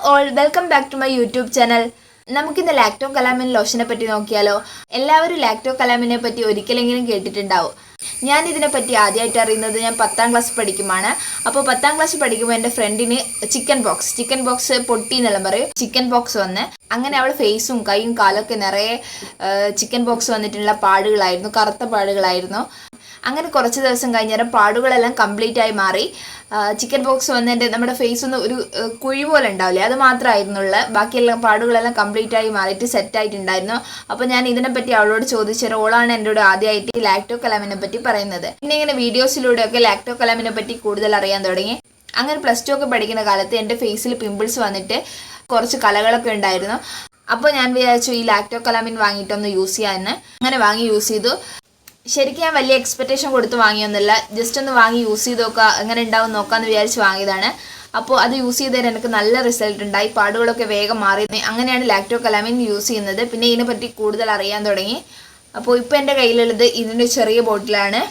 all, welcome back to my YouTube channel. നമുക്കിന്ന് ലാക്ടോ calamine ലോഷനെ പറ്റി നോക്കിയാലോ. എല്ലാവരും ലാക്ടോ കലാമിനെ പറ്റി ഒരിക്കലെങ്കിലും കേട്ടിട്ടുണ്ടാവും. ഞാൻ ഇതിനെപ്പറ്റി ആദ്യമായിട്ട് അറിയുന്നത് ഞാൻ 10ാം ക്ലാസ് പഠിക്കുമാണ്. അപ്പോൾ 10ാം ക്ലാസ് പഠിക്കുമ്പോൾ എൻ്റെ ഫ്രണ്ടിന് ചിക്കൻ ബോക്സ് പൊട്ടി എന്നെല്ലാം പറയും. ചിക്കൻ ബോക്സ് വന്ന് അങ്ങനെ അവൾ ഫേസും കൈയും കാലൊക്കെ നിറയെ ചിക്കൻ ബോക്സ് വന്നിട്ടുള്ള പാടുകളായിരുന്നു, കറുത്ത പാടുകളായിരുന്നു. അങ്ങനെ കുറച്ച് ദിവസം കഴിഞ്ഞാൽ പാടുകളെല്ലാം കംപ്ലീറ്റ് ആയി മാറി. ചിക്കൻ ബോക്സ് വന്നതിൻ്റെ നമ്മുടെ ഫേസൊന്നും ഒരു കുഴി പോലെ ഉണ്ടാവില്ലേ, അത് മാത്രമായിരുന്നുള്ള. ബാക്കിയെല്ലാം പാടുകളെല്ലാം കംപ്ലീറ്റ് ആയി മാറിയിട്ട് സെറ്റായിട്ടുണ്ടായിരുന്നു. അപ്പോൾ ഞാൻ ഇതിനെപ്പറ്റി അവളോട് ചോദിച്ചാൽ ഓളാണ് എന്നോട് ആദ്യമായിട്ട് ലാക്ടോ കലാമിനെ പറ്റി പറയുന്നത്. പിന്നെ ഇങ്ങനെ വീഡിയോസിലൂടെയൊക്കെ ലാക്ടോ കലാമിനെ പറ്റി കൂടുതൽ അറിയാൻ തുടങ്ങി. അങ്ങനെ +2 ഒക്കെ പഠിക്കുന്ന കാലത്ത് എൻ്റെ ഫേസിൽ പിമ്പിൾസ് വന്നിട്ട് കുറച്ച് കലകളൊക്കെ ഉണ്ടായിരുന്നു. അപ്പോൾ ഞാൻ വിചാരിച്ചു ഈ ലാക്ടോ കലാമിൻ വാങ്ങിയിട്ടൊന്ന് യൂസ് ചെയ്യാമെന്ന്. അങ്ങനെ വാങ്ങി യൂസ് ചെയ്തു. ശരിക്കും ഞാൻ വലിയ എക്സ്പെക്റ്റേഷൻ കൊടുത്ത് വാങ്ങിയൊന്നുമില്ല, ജസ്റ്റ് ഒന്ന് വാങ്ങി യൂസ് ചെയ്ത് നോക്കുക, എങ്ങനെ ഉണ്ടാവും നോക്കാമെന്ന് വിചാരിച്ച് വാങ്ങിയതാണ്. അപ്പോൾ അത് യൂസ് ചെയ്തതിന് എനിക്ക് നല്ല റിസൾട്ട് ഉണ്ടായി, പാടുകളൊക്കെ വേഗം മാറി. അങ്ങനെയാണ് ലാക്ടോ കലാമിൻ യൂസ് ചെയ്യുന്നത്. പിന്നെ ഇതിനെപ്പറ്റി കൂടുതൽ അറിയാൻ തുടങ്ങി. അപ്പോൾ ഇപ്പോൾ എൻ്റെ കയ്യിലുള്ളത് ഇതിൻ്റെ ചെറിയ ബോട്ടിലാണ്.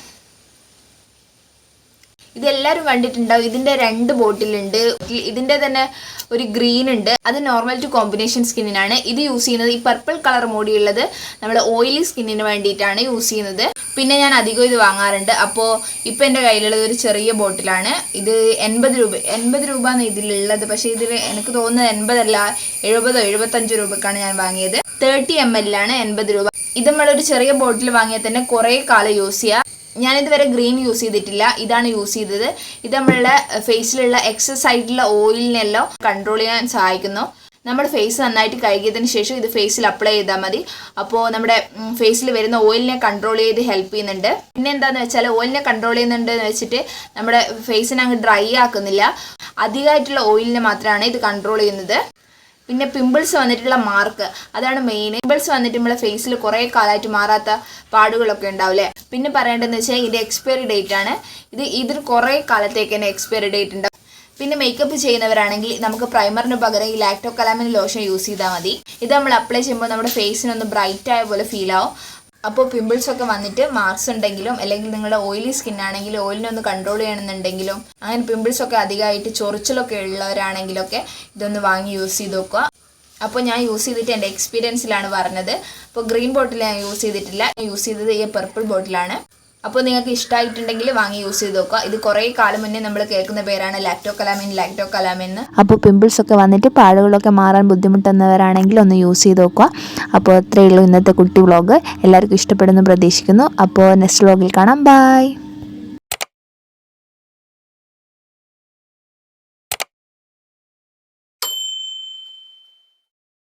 ഇതെല്ലാവരും കണ്ടിട്ടുണ്ടാവും. ഇതിൻ്റെ 2 ബോട്ടിലുണ്ട്. ഇതിൻ്റെ തന്നെ ഒരു ഗ്രീൻ ഉണ്ട്, അത് നോർമൽ ടു കോമ്പിനേഷൻ സ്കിന്നിനാണ്. ഇത് യൂസ് ചെയ്യുന്നത് ഈ പർപ്പിൾ കളർ മോടിയുള്ളത് നമ്മുടെ ഓയിലി സ്കിന്നിന് വേണ്ടിയിട്ടാണ് യൂസ് ചെയ്യുന്നത്. പിന്നെ ഞാൻ അധികം ഇത് വാങ്ങാറുണ്ട്. അപ്പോൾ ഇപ്പോൾ എൻ്റെ കയ്യിലുള്ളത് ഒരു ചെറിയ ബോട്ടിലാണ്. ഇത് 80 രൂപയാണ് ഇതിലുള്ളത്. പക്ഷേ ഇതിൽ എനിക്ക് തോന്നുന്നത് 80 അല്ല 70-75 രൂപക്കാണ് ഞാൻ വാങ്ങിയത്. 30 ml 80 രൂപ. ഇത് നമ്മളൊരു ചെറിയ ബോട്ടിൽ വാങ്ങിയാൽ തന്നെ കുറേ കാലം യൂസ് ചെയ്യാം. ഞാനിതുവരെ ഗ്രീൻ യൂസ് ചെയ്തിട്ടില്ല, ഇതാണ് യൂസ് ചെയ്തത്. ഇത് നമ്മളുടെ ഫേസിലുള്ള എക്സസ് ആയിട്ടുള്ള ഓയിലിനെല്ലാം കൺട്രോൾ ചെയ്യാൻ സഹായിക്കുന്നു. നമ്മുടെ ഫേസ് നന്നായിട്ട് കഴുകിയതിന് ശേഷം ഇത് ഫേസിൽ അപ്ലൈ ചെയ്താൽ മതി. അപ്പോൾ നമ്മുടെ ഫേസിൽ വരുന്ന ഓയിലിനെ കൺട്രോൾ ചെയ്ത് ഹെൽപ്പ് ചെയ്യുന്നുണ്ട്. പിന്നെ എന്താണെന്ന് വെച്ചാൽ ഓയിലിനെ കൺട്രോൾ ചെയ്യുന്നുണ്ട് എന്ന് വെച്ചിട്ട് നമ്മുടെ ഫേസിനെ അങ്ങ് ഡ്രൈ ആക്കുന്നില്ല, അധികമായിട്ടുള്ള ഓയിലിനെ മാത്രമാണ് ഇത് കൺട്രോൾ ചെയ്യുന്നത്. പിന്നെ പിമ്പിൾസ് വന്നിട്ടുള്ള മാർക്ക്, അതാണ് മെയിൻ. പിമ്പിൾസ് വന്നിട്ട് നമ്മളെ ഫേസിൽ കുറേ കാലമായിട്ട് മാറാത്ത പാടുകളൊക്കെ ഉണ്ടാവില്ലേ. പിന്നെ പറയേണ്ടതെന്ന് വെച്ചാൽ ഇത് എക്സ്പയറി ഡേറ്റ് ആണ്. ഇതിന് കുറേ കാലത്തേക്ക് തന്നെ എക്സ്പയറി ഡേറ്റ് ഉണ്ടാവും. പിന്നെ മേക്കപ്പ് ചെയ്യുന്നവരാണെങ്കിൽ നമുക്ക് പ്രൈമറിന് പകരം ഈ ലാക്ടോ കലാമിൻ ലോഷൻ യൂസ് ചെയ്താൽ മതി. ഇത് നമ്മൾ അപ്ലൈ ചെയ്യുമ്പോൾ നമ്മുടെ ഫേസിനൊന്ന് ബ്രൈറ്റ് ആയ പോലെ ഫീൽ ആവും. അപ്പോൾ പിമ്പിൾസൊക്കെ വന്നിട്ട് മാർക്സ് ഉണ്ടെങ്കിലും അല്ലെങ്കിൽ നിങ്ങളുടെ ഓയിലി സ്കിന്നാണെങ്കിൽ ഓയിലിനൊന്ന് കൺട്രോൾ ചെയ്യണമെന്നുണ്ടെങ്കിലും അങ്ങനെ പിമ്പിൾസൊക്കെ അധികമായിട്ട് ചൊറിച്ചിലൊക്കെ ഉള്ളവരാണെങ്കിലൊക്കെ ഇതൊന്ന് വാങ്ങി യൂസ് ചെയ്ത് നോക്കുക. അപ്പോൾ ഞാൻ യൂസ് ചെയ്തിട്ട് എൻ്റെ എക്സ്പീരിയൻസിലാണ് പറഞ്ഞത്. അപ്പോൾ ഗ്രീൻ ബോട്ടിൽ ഞാൻ യൂസ് ചെയ്തിട്ടില്ല, ഞാൻ യൂസ് ചെയ്തത് ഈ പർപ്പിൾ ബോട്ടിലാണ്. അപ്പോൾ നിങ്ങൾക്ക് ഇഷ്ടമായിട്ടുണ്ടെങ്കിൽ വാങ്ങി യൂസ് ചെയ്ത് നോക്കുക. ഇത് കുറേ കാലം മുന്നേ നമ്മൾ കേൾക്കുന്ന പേരാണ് ലാക്ടോ കലാമിൻ എന്ന്. അപ്പോൾ പിമ്പിൾസ് ഒക്കെ വന്നിട്ട് പാടുകളൊക്കെ മാറാൻ ബുദ്ധിമുട്ടുന്നവരാണെങ്കിൽ ഒന്ന് യൂസ് ചെയ്ത് നോക്കുക. അപ്പോൾ അത്രയേ ഉള്ളൂ ഇന്നത്തെ കുട്ടി വ്ളോഗ്. എല്ലാവർക്കും ഇഷ്ടപ്പെടുന്നു പ്രതീക്ഷിക്കുന്നു. അപ്പോൾ നെക്സ്റ്റ് വ്ളോഗിൽ കാണാം. ബൈ.